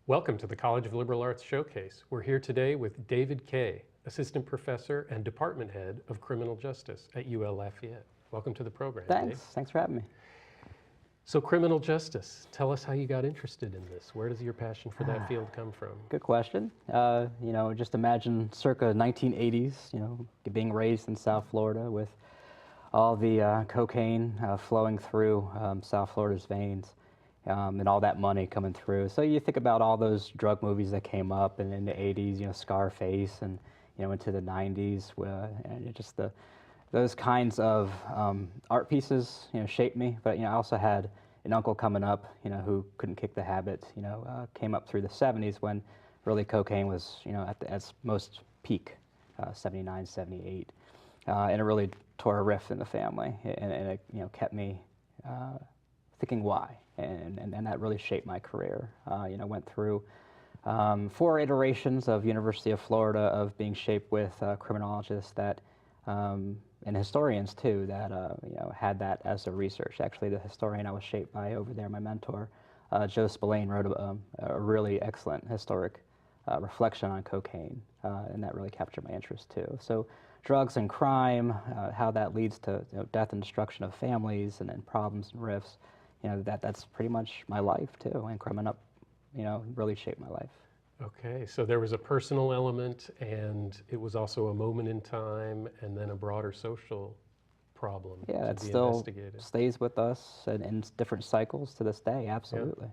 Welcome to the College of Liberal Arts Showcase. We're here today with David Khey, Assistant Professor and Department Head of Criminal Justice at UL Lafayette. Welcome to the program, Thanks. Dave. Thanks for having me. So criminal justice, tell us how you got interested in this. Where does your passion for that field come from? Good question. Just imagine circa 1980s, being raised in South Florida with all the cocaine flowing through South Florida's veins. And all that money coming through. So you think about all those drug movies that came up in the 80s, Scarface, and into the 90s, and those kinds of art pieces, shaped me. But I also had an uncle coming up, who couldn't kick the habit. Came up through the 70s when really cocaine was, at its most peak, 79, 78, and it really tore a rift in the family, and it kept me thinking why. And that really shaped my career. Went through 4 iterations of University of Florida of being shaped with criminologists that, and historians too, that had that as a research. Actually, the historian I was shaped by over there, my mentor, Joe Spillane, wrote a really excellent historic reflection on cocaine, and that really captured my interest too. So drugs and crime, how that leads to death and destruction of families and problems and rifts. That's pretty much my life too, and coming up, really shaped my life. Okay, so there was a personal element, and it was also a moment in time, and then a broader social problem Yeah, to that be still investigated. stays with us in different cycles to this day, absolutely.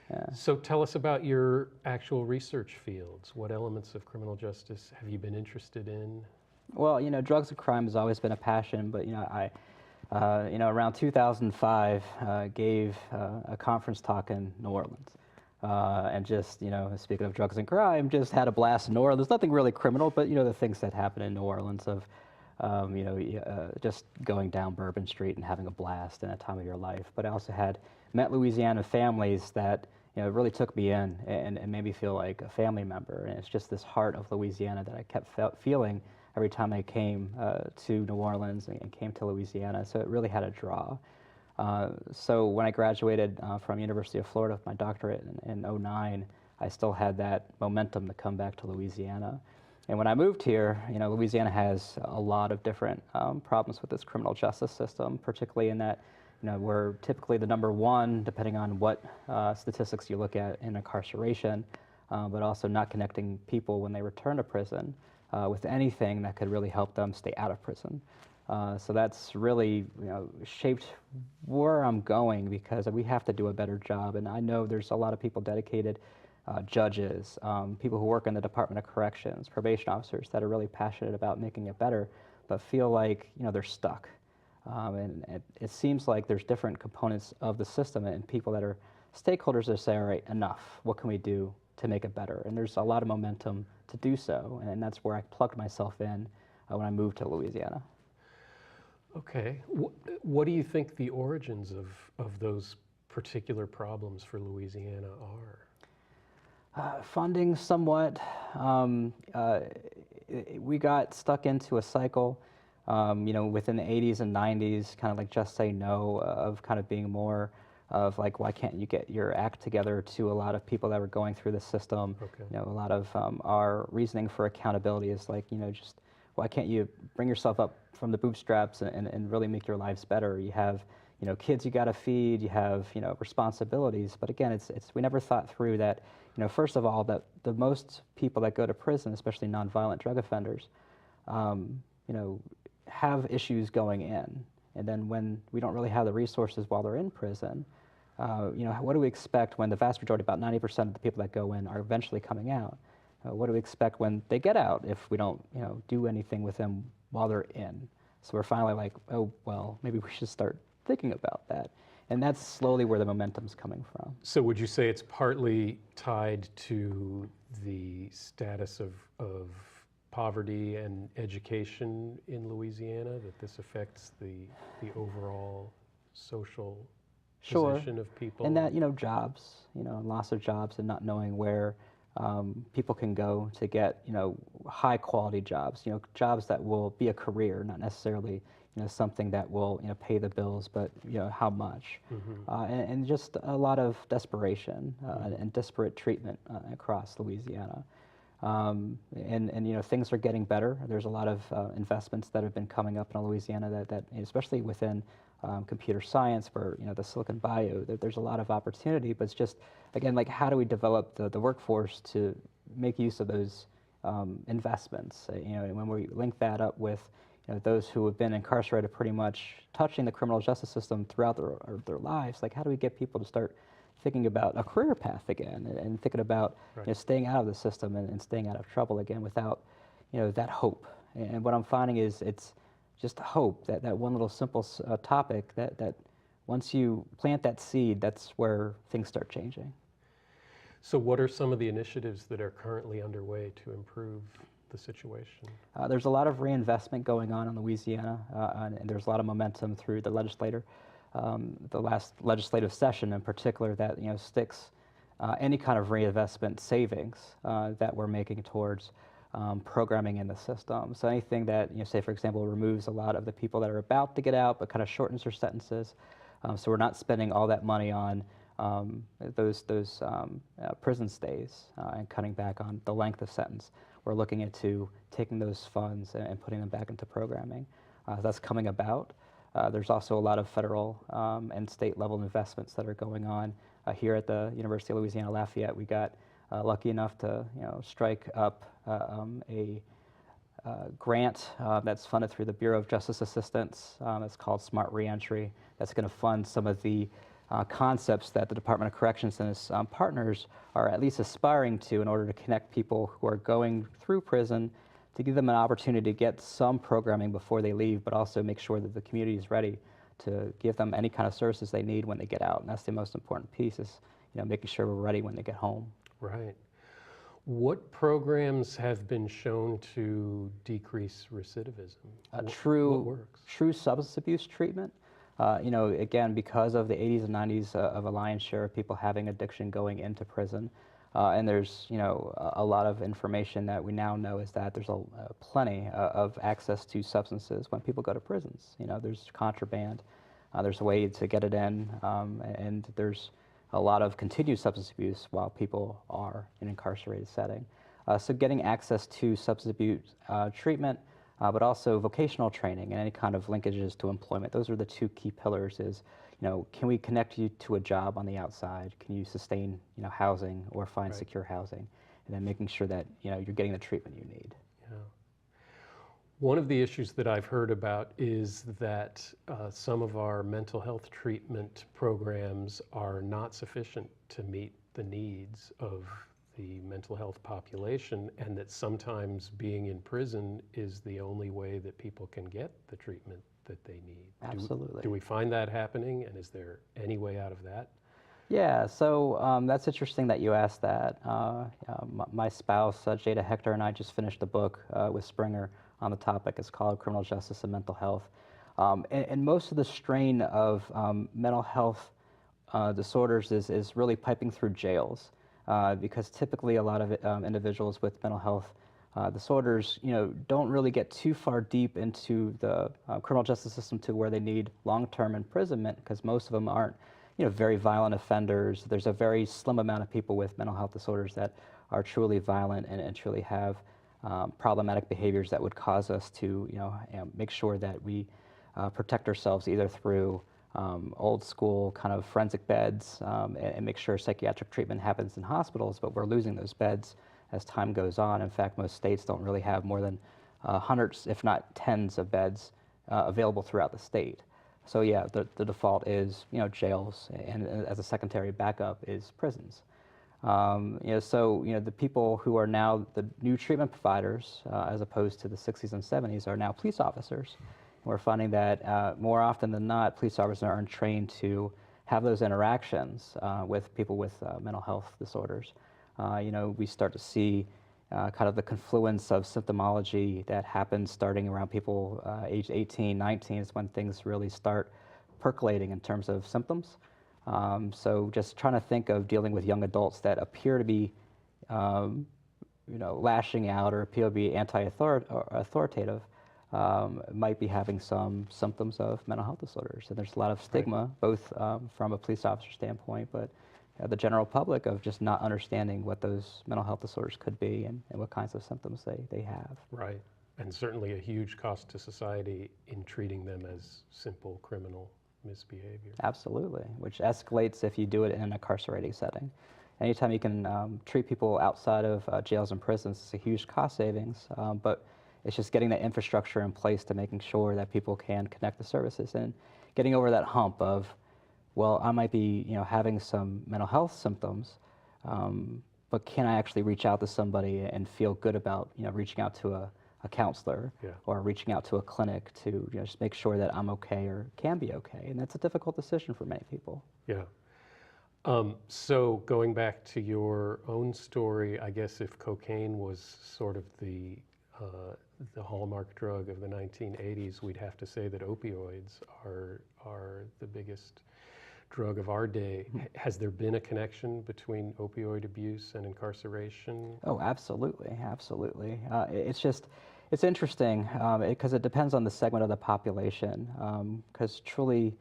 Yeah. So tell us about your actual research fields. What elements of criminal justice have you been interested in? Well, drugs and crime has always been a passion, but around 2005, gave a conference talk in New Orleans. And just, speaking of drugs and crime, just had a blast in New Orleans. Nothing really criminal, but, the things that happen in New Orleans of, just going down Bourbon Street and having a blast in a time of your life. But I also met Louisiana families that, really took me in and made me feel like a family member. And it's just this heart of Louisiana that I kept feeling every time I came to New Orleans and came to Louisiana, so it really had a draw. So when I graduated from University of Florida with my doctorate in '09, I still had that momentum to come back to Louisiana. And when I moved here, Louisiana has a lot of different problems with this criminal justice system, particularly in that, we're typically the #1, depending on what statistics you look at, in incarceration, but also not connecting people when they return to prison with anything that could really help them stay out of prison. So that's really shaped where I'm going, because we have to do a better job. And I know there's a lot of people dedicated, judges, people who work in the Department of Corrections, probation officers that are really passionate about making it better, but feel like they're stuck. And it seems like there's different components of the system and people that are stakeholders that say, all right, enough, what can we do to make it better? And there's a lot of momentum to do so, and that's where I plugged myself in when I moved to Louisiana. Okay, what do you think the origins of those particular problems for Louisiana are? Funding somewhat. We got stuck into a cycle, within the 80s and 90s, kind of like Just Say No, of kind of being more of like, why can't you get your act together, to a lot of people that were going through the system. Okay. A lot of our reasoning for accountability is like, just why can't you bring yourself up from the bootstraps and really make your lives better? You have, kids you got to feed, you have, responsibilities. But again, it's we never thought through that, first of all, that the most people that go to prison, especially nonviolent drug offenders, have issues going in. And then when we don't really have the resources while they're in prison, what do we expect when the vast majority, about 90% of the people that go in, are eventually coming out? What do we expect when they get out if we don't, do anything with them while they're in? So we're finally like, oh, well, maybe we should start thinking about that. And that's slowly where the momentum's coming from. So would you say it's partly tied to the status of poverty and education in Louisiana, that this affects the overall social position of people? And that, jobs, loss of jobs and not knowing where people can go to get, high quality jobs, jobs that will be a career, not necessarily, something that will, pay the bills, but, how much. And just a lot of desperation and disparate treatment across Louisiana. And things are getting better. There's a lot of investments that have been coming up in Louisiana that especially within computer science, where the Silicon Bayou, there's a lot of opportunity. But it's just, again, like, how do we develop the workforce to make use of those investments? And when we link that up with those who have been incarcerated, pretty much touching the criminal justice system throughout their lives, like, how do we get people to start thinking about a career path again, and thinking about staying out of the system and staying out of trouble again without that hope? And what I'm finding is it's just hope, that one little simple topic that once you plant that seed, that's where things start changing. So what are some of the initiatives that are currently underway to improve the situation? There's a lot of reinvestment going on in Louisiana, and there's a lot of momentum through the legislature. The last legislative session in particular, that sticks any kind of reinvestment savings that we're making towards programming in the system. So anything that, say for example, removes a lot of the people that are about to get out, but kind of shortens their sentences. So we're not spending all that money on those prison stays and cutting back on the length of sentence. We're looking into taking those funds and putting them back into programming. That's coming about. There's also a lot of federal and state level investments that are going on here at the University of Louisiana Lafayette. We got lucky enough to strike up a grant that's funded through the Bureau of Justice Assistance. It's called Smart Reentry. That's going to fund some of the concepts that the Department of Corrections and its partners are at least aspiring to, in order to connect people who are going through prison, to give them an opportunity to get some programming before they leave, but also make sure that the community is ready to give them any kind of services they need when they get out. And that's the most important piece, is making sure we're ready when they get home. Right. What programs have been shown to decrease recidivism? What works? True substance abuse treatment. Again, because of the 80s and 90s of a lion's share of people having addiction going into prison, and there's a lot of information that we now know is that there's plenty of access to substances when people go to prisons. There's contraband, there's a way to get it in, and there's a lot of continued substance abuse while people are in an incarcerated setting. So getting access to substance abuse treatment, but also vocational training and any kind of linkages to employment. Those are the two key pillars. Is, can we connect you to a job on the outside? Can you sustain, housing or find secure housing? And then making sure that, you're getting the treatment you need. Yeah. One of the issues that I've heard about is that some of our mental health treatment programs are not sufficient to meet the needs of the mental health population, and that sometimes being in prison is the only way that people can get the treatment that they need. Absolutely. Do we find that happening, and is there any way out of that? Yeah, so that's interesting that you asked that. My spouse, Jada Hector, and I just finished a book with Springer on the topic. It's called Criminal Justice and Mental Health. And most of the strain of mental health disorders is really piping through jails. Because typically a lot of individuals with mental health disorders, don't really get too far deep into the criminal justice system to where they need long-term imprisonment, because most of them aren't, very violent offenders. There's a very slim amount of people with mental health disorders that are truly violent and truly have problematic behaviors that would cause us to, make sure that we protect ourselves either through old school kind of forensic beds and make sure psychiatric treatment happens in hospitals, but we're losing those beds as time goes on. In fact, most states don't really have more than hundreds, if not tens of beds available throughout the state. So yeah, the default is, jails, and as a secondary backup is prisons. So the people who are now the new treatment providers, as opposed to the 60s and 70s, are now police officers. We're finding that more often than not, police officers aren't trained to have those interactions with people with mental health disorders. We start to see kind of the confluence of symptomology that happens starting around people age 18, 19 is when things really start percolating in terms of symptoms. So just trying to think of dealing with young adults that appear to be lashing out, or people be anti-authoritative, might be having some symptoms of mental health disorders. And there's a lot of stigma, both from a police officer standpoint, but the general public, of just not understanding what those mental health disorders could be, and what kinds of symptoms they have. Right. And certainly a huge cost to society in treating them as simple criminal misbehavior. Absolutely, which escalates if you do it in an incarcerating setting. Anytime you can treat people outside of jails and prisons, it's a huge cost savings, but it's just getting that infrastructure in place to making sure that people can connect the services, and getting over that hump of, well, I might be having some mental health symptoms, but can I actually reach out to somebody and feel good about reaching out to a counselor, or reaching out to a clinic to just make sure that I'm okay or can be okay. And that's a difficult decision for many people. Yeah. So going back to your own story, I guess if cocaine was sort of the hallmark drug of the 1980s, we'd have to say that opioids are the biggest drug of our day. Has there been a connection between opioid abuse and incarceration? Oh, absolutely, absolutely. It's interesting because it depends on the segment of the population. Because truly,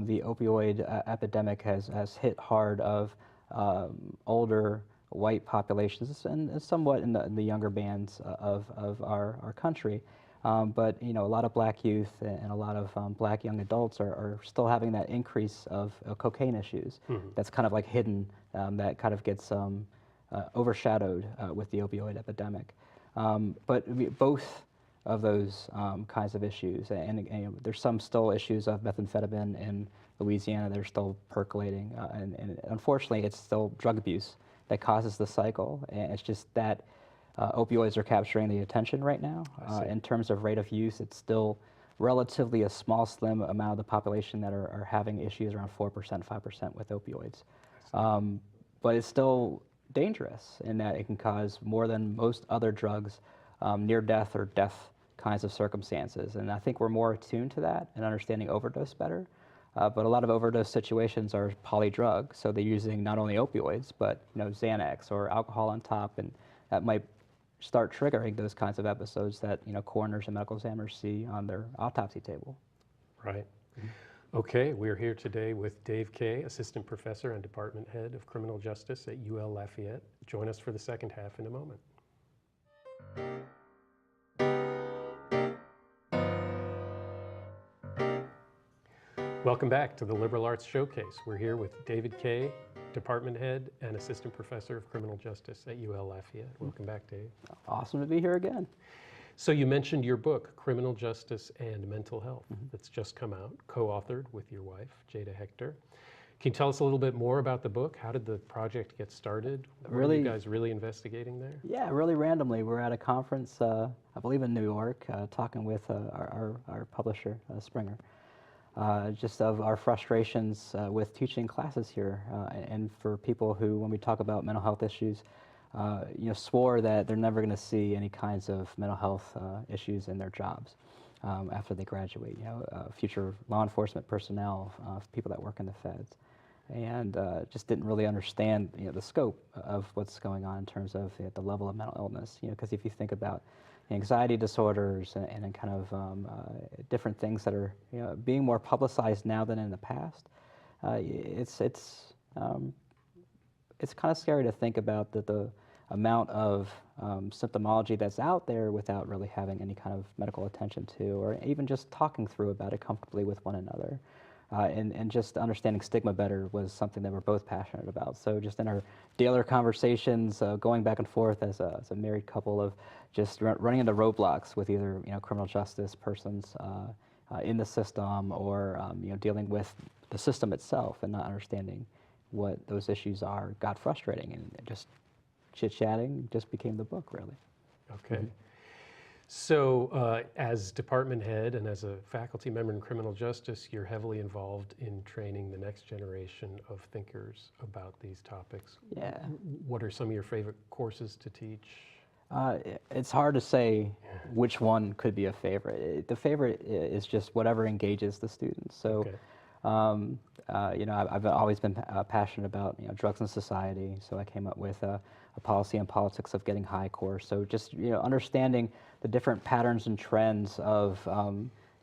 the opioid epidemic has hit hard of older white populations, and somewhat in the younger bands of our country. But a lot of black youth and a lot of black young adults are still having that increase of cocaine issues. That's kind of like hidden, that kind of gets overshadowed with the opioid epidemic. But both of those kinds of issues, and there's some still issues of methamphetamine in Louisiana that are still percolating, and unfortunately it's still drug abuse that causes the cycle, and it's just that opioids are capturing the attention right now. In terms of rate of use, it's still relatively a small, slim amount of the population that are having issues, around 4%, 5% with opioids. But it's still dangerous in that it can cause more than most other drugs, near death or death kinds of circumstances. And I think we're more attuned to that and understanding overdose better. But a lot of overdose situations are polydrug, so they're using not only opioids, but Xanax or alcohol on top, and that might start triggering those kinds of episodes that coroners and medical examiners see on their autopsy table. Right. Okay, we're here today with Dave Khey, Assistant Professor and Department Head of Criminal Justice at UL Lafayette. Join us for the second half in a moment. Welcome back to the Liberal Arts Showcase. We're here with David Khey, Department Head and Assistant Professor of Criminal Justice at UL Lafayette. Welcome back, Dave. Awesome to be here again. So you mentioned your book, Criminal Justice and Mental Health, that's just come out, co-authored with your wife, Jada Hector. Can you tell us a little bit more about the book? How did the project get started? What are you guys really investigating there? Yeah, really randomly. We're at a conference, I believe in New York, talking with our publisher, Springer. Just of our frustrations with teaching classes here, and for people who, when we talk about mental health issues, swore that they're never going to see any kinds of mental health issues in their jobs after they graduate. Future law enforcement personnel, people that work in the feds, and just didn't really understand the scope of what's going on in terms of the level of mental illness. Because if you think about anxiety disorders and kind of different things that are being more publicized now than in the past, it's kind of scary to think about the amount of symptomology that's out there without really having any kind of medical attention to, or even just talking through about it comfortably with one another. And just understanding stigma better was something that we're both passionate about. So just in our daily conversations, going back and forth as a married couple, of just running into roadblocks with either criminal justice persons in the system, or dealing with the system itself and not understanding what those issues are, got frustrating, and just chit-chatting just became the book, really. Okay. So as department head and as a faculty member in criminal justice, you're heavily involved in training the next generation of thinkers about these topics. Yeah. What are some of your favorite courses to teach? It's hard to say which one could be a favorite. The favorite is just whatever engages the students. So I've always been passionate about drugs in society, so I came up with a policy and politics of getting high course. So just understanding the different patterns and trends of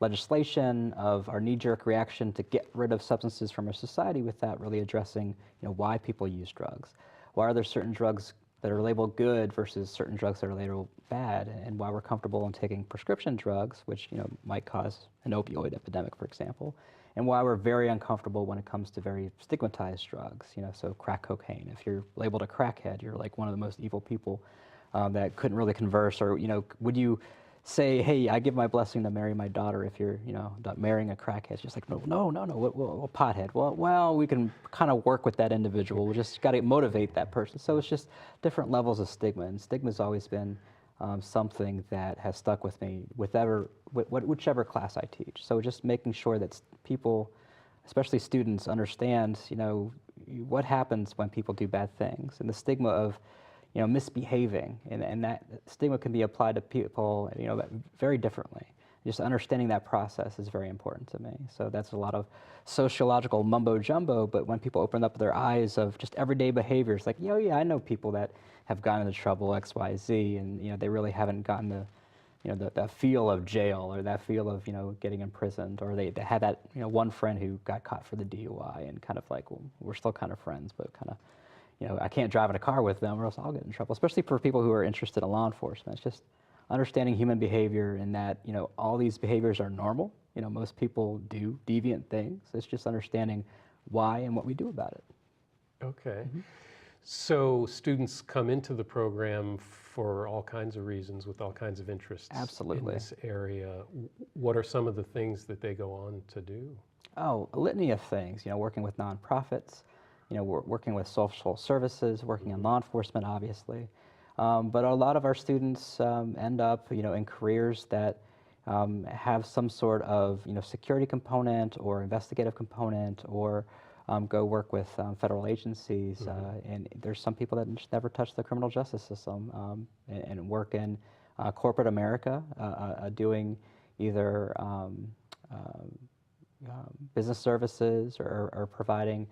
legislation, of our knee-jerk reaction to get rid of substances from our society without really addressing why people use drugs. Why are there certain drugs that are labeled good versus certain drugs that are labeled bad, and why we're comfortable in taking prescription drugs, which might cause an opioid epidemic, for example, and why we're very uncomfortable when it comes to very stigmatized drugs. So crack cocaine. If you're labeled a crackhead, you're like one of the most evil people that couldn't really converse. Or would you say, hey, I give my blessing to marry my daughter if you're marrying a crackhead? It's just like, no, what pothead? Well, we can kind of work with that individual. We just got to motivate that person. So it's just different levels of stigma, and stigma's always been something that has stuck with me whichever class I teach. So just making sure that people, especially students, understand what happens when people do bad things, and the stigma of misbehaving, and that stigma can be applied to people very differently. Just understanding that process is very important to me. So that's a lot of sociological mumbo jumbo, but when people open up their eyes of just everyday behaviors, like, yeah, I know people that have gotten into trouble X, Y, Z, and they really haven't gotten the feel of jail, or that feel of getting imprisoned, or they had that one friend who got caught for the DUI, and kind of like, well, we're still kind of friends, but kind of I can't drive in a car with them or else I'll get in trouble, especially for people who are interested in law enforcement. It's just understanding human behavior, and that all these behaviors are normal. Most people do deviant things. It's just understanding why and what we do about it. Okay. So students come into the program for all kinds of reasons, with all kinds of interests. Absolutely. In this area. What are some of the things that they go on to do? Oh, a litany of things. Working with nonprofits, we're working with social services, working in law enforcement, obviously. But a lot of our students end up, in careers that have some sort of, security component or investigative component, or go work with federal agencies. And there's some people that just never touch the criminal justice system and work in corporate America, doing either business services or providing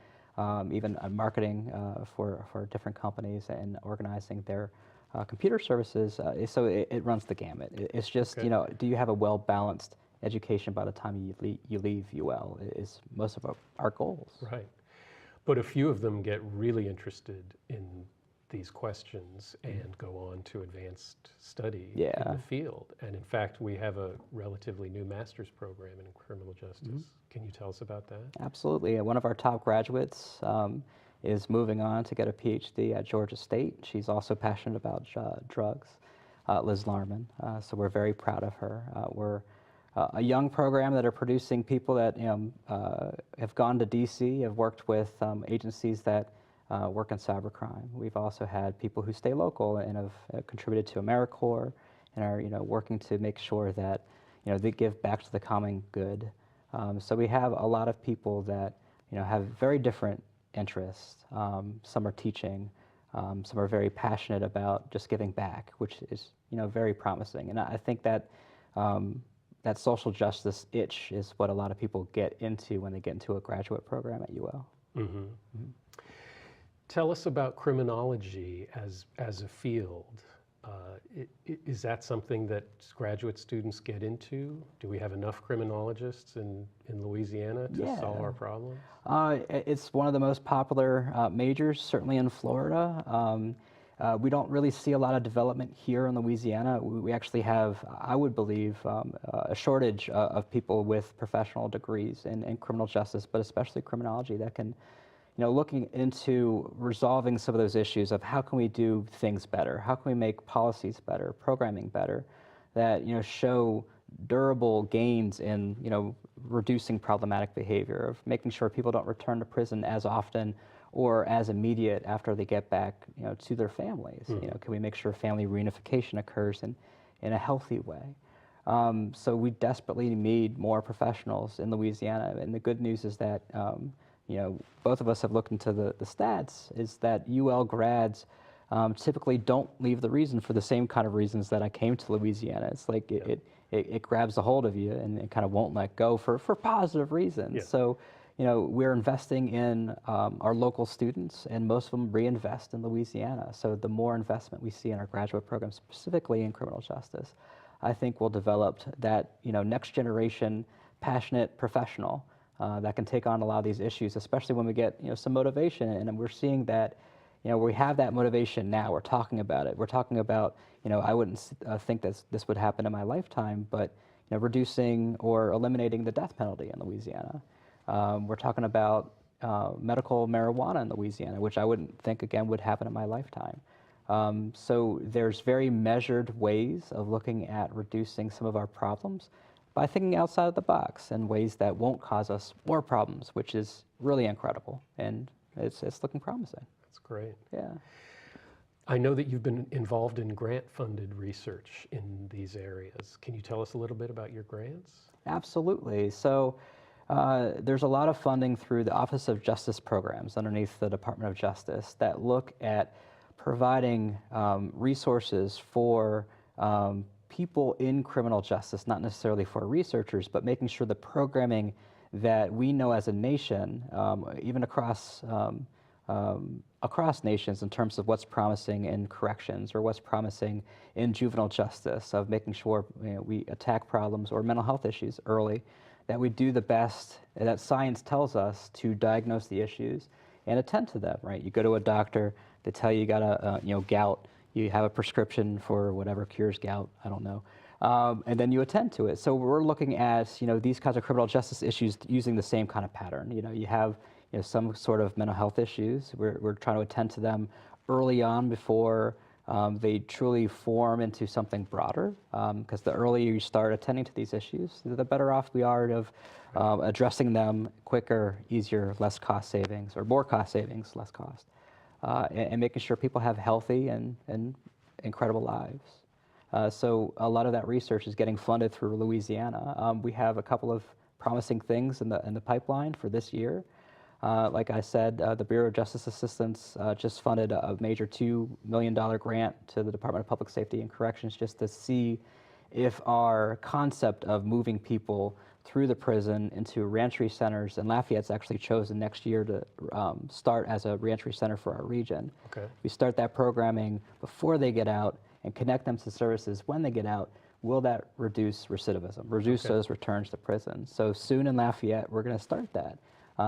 even marketing for different companies and organizing their computer services. So it runs the gamut. It's just, do you have a well-balanced education by the time you leave UL is most of our goals. Right. But a few of them get really interested in these questions and go on to advanced study in the field. And in fact, we have a relatively new master's program in criminal justice. Can you tell us about that? Absolutely. One of our top graduates is moving on to get a PhD at Georgia State. She's also passionate about drugs, Liz Larman. So we're very proud of her. We're a young program that are producing people that have gone to DC, have worked with agencies that work in cybercrime. We've also had people who stay local and have contributed to AmeriCorps and are working to make sure that they give back to the common good. So we have a lot of people that have very different interests. Some are teaching, some are very passionate about just giving back, which is very promising. And I think that that social justice itch is what a lot of people get into when they get into a graduate program at UL. Tell us about criminology as a field. Is that something that graduate students get into? Do we have enough criminologists in Louisiana to solve our problems? It's one of the most popular majors, certainly in Florida. We don't really see a lot of development here in Louisiana. We actually have, I would believe, a shortage of people with professional degrees in criminal justice, but especially criminology, that can looking into resolving some of those issues of how can we do things better, how can we make policies better, programming better, that show durable gains in reducing problematic behavior, of making sure people don't return to prison as often or as immediate after they get back to their families. Can we make sure family reunification occurs in a healthy way? So we desperately need more professionals in Louisiana, and the good news is that both of us have looked into the stats, is that UL grads typically don't leave the region for the same kind of reasons that I came to Louisiana. It's like it grabs a hold of you and it kind of won't let go for positive reasons. So, we're investing in our local students, and most of them reinvest in Louisiana. So the more investment we see in our graduate program, specifically in criminal justice, I think we'll develop that, next generation passionate professional that can take on a lot of these issues, especially when we get, some motivation. And we're seeing that, we have that motivation now. We're talking about it. We're talking about, I wouldn't think that this would happen in my lifetime, but, reducing or eliminating the death penalty in Louisiana. We're talking about medical marijuana in Louisiana, which I wouldn't think, again, would happen in my lifetime. So there's very measured ways of looking at reducing some of our problems by thinking outside of the box in ways that won't cause us more problems, which is really incredible, and it's looking promising. That's great. Yeah. I know that you've been involved in grant-funded research in these areas. Can you tell us a little bit about your grants? Absolutely. So there's a lot of funding through the Office of Justice Programs underneath the Department of Justice that look at providing resources for people in criminal justice, not necessarily for researchers, but making sure the programming that we know as a nation, even across nations, in terms of what's promising in corrections or what's promising in juvenile justice, of making sure we attack problems or mental health issues early, that we do the best that science tells us to diagnose the issues and attend to them, right? You go to a doctor, they tell you got a gout, you have a prescription for whatever cures gout, I don't know, and then you attend to it. So we're looking at these kinds of criminal justice issues using the same kind of pattern. You have some sort of mental health issues. We're trying to attend to them early on before they truly form into something broader, because the earlier you start attending to these issues, the better off we are of addressing them quicker, easier, less cost savings, or more cost savings, less cost, and making sure people have healthy and incredible lives. So a lot of that research is getting funded through Louisiana. We have a couple of promising things in the pipeline for this year. Like I said, the Bureau of Justice Assistance just funded a major $2 million grant to the Department of Public Safety and Corrections, just to see if our concept of moving people through the prison into reentry centers, and Lafayette's actually chosen next year to start as a reentry center for our region. Okay. We start that programming before they get out and connect them to services when they get out. Will that reduce recidivism, reduce those returns to prison? So soon in Lafayette, we're going to start that.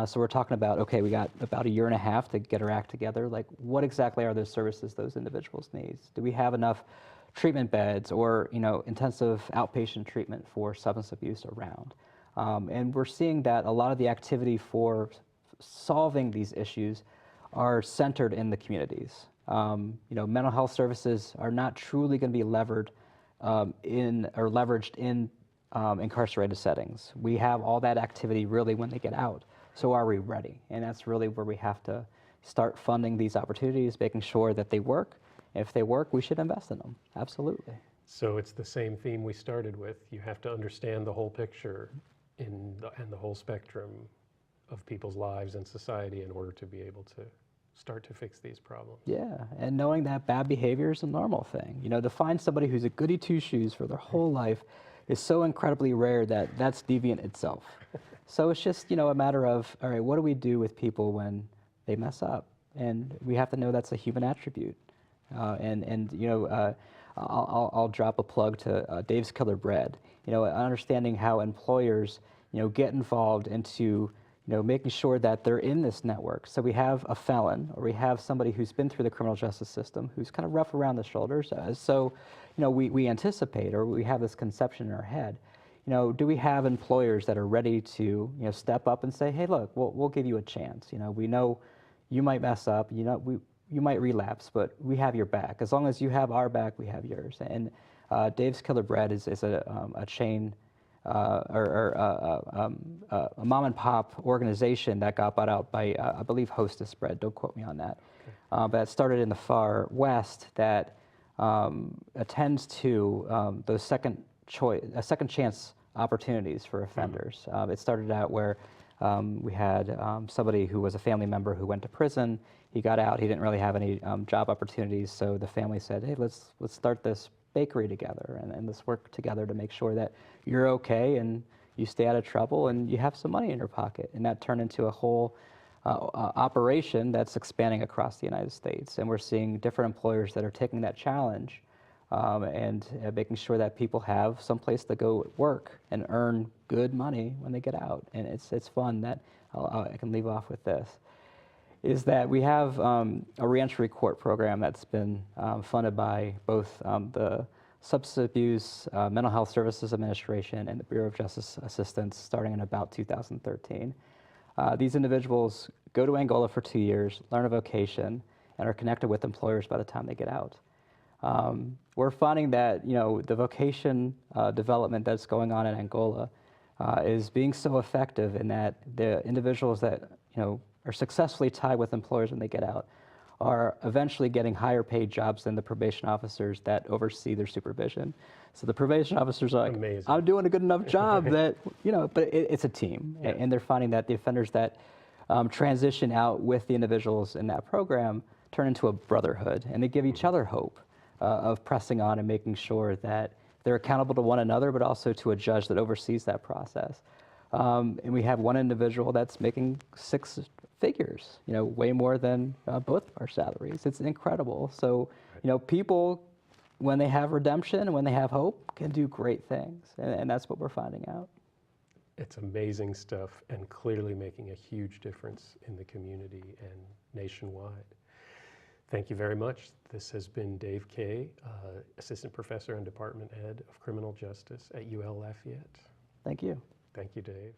So we're talking about, okay, we got about 1.5 years to get our act together. Like, what exactly are those services those individuals need? Do we have enough treatment beds or, intensive outpatient treatment for substance abuse around? And we're seeing that a lot of the activity for solving these issues are centered in the communities. Mental health services are not truly going to be leveraged in incarcerated settings. We have all that activity really when they get out. So are we ready? And that's really where we have to start funding these opportunities, making sure that they work. If they work, we should invest in them. Absolutely. So it's the same theme we started with. You have to understand the whole picture and the whole spectrum of people's lives and society in order to be able to start to fix these problems. Yeah, and knowing that bad behavior is a normal thing. To find somebody who's a goody two-shoes for their whole life is so incredibly rare that that's deviant itself. So it's just, a matter of, all right, what do we do with people when they mess up? And we have to know that's a human attribute. I'll drop a plug to Dave's Killer Bread. Understanding how employers, get involved into, making sure that they're in this network. So we have a felon, or we have somebody who's been through the criminal justice system, who's kind of rough around the shoulders. We anticipate, or we have this conception in our head. Do we have employers that are ready to, step up and say, hey, look, we'll give you a chance. We know you might mess up, you might relapse, but we have your back. As long as you have our back, we have yours. And Dave's Killer Bread is a chain a mom and pop organization that got bought out by, I believe, Hostess Bread. Don't quote me on that. But it started in the far west that attends to those second chance opportunities for offenders. It started out where we had somebody who was a family member who went to prison. He got out. He didn't really have any job opportunities, so the family said, hey, let's start this bakery together and let's work together to make sure that you're okay and you stay out of trouble and you have some money in your pocket. And that turned into a whole operation that's expanding across the United States. And we're seeing different employers that are taking that challenge and making sure that people have some place to go work and earn good money when they get out. And it's fun. That I can leave off with this, is that we have a reentry court program that's been funded by both the Substance Abuse Mental Health Services Administration and the Bureau of Justice Assistance starting in about 2013. These individuals go to Angola for 2 years, learn a vocation, and are connected with employers by the time they get out. We're finding that the vocation development that's going on in Angola is being so effective in that the individuals that are successfully tied with employers when they get out are eventually getting higher paid jobs than the probation officers that oversee their supervision. So the probation officers are like, Amazing. I'm doing a good enough job that, but it's a team. Yeah. And they're finding that the offenders that transition out with the individuals in that program turn into a brotherhood, and they give each other hope of pressing on and making sure that they're accountable to one another, but also to a judge that oversees that process. And we have one individual that's making 6 figures, way more than both of our salaries. It's incredible. So, people, when they have redemption and when they have hope, can do great things. And that's what we're finding out. It's amazing stuff and clearly making a huge difference in the community and nationwide. Thank you very much. This has been Dave Khey, Assistant Professor and Department Head of Criminal Justice at UL Lafayette. Thank you. Thank you, Dave.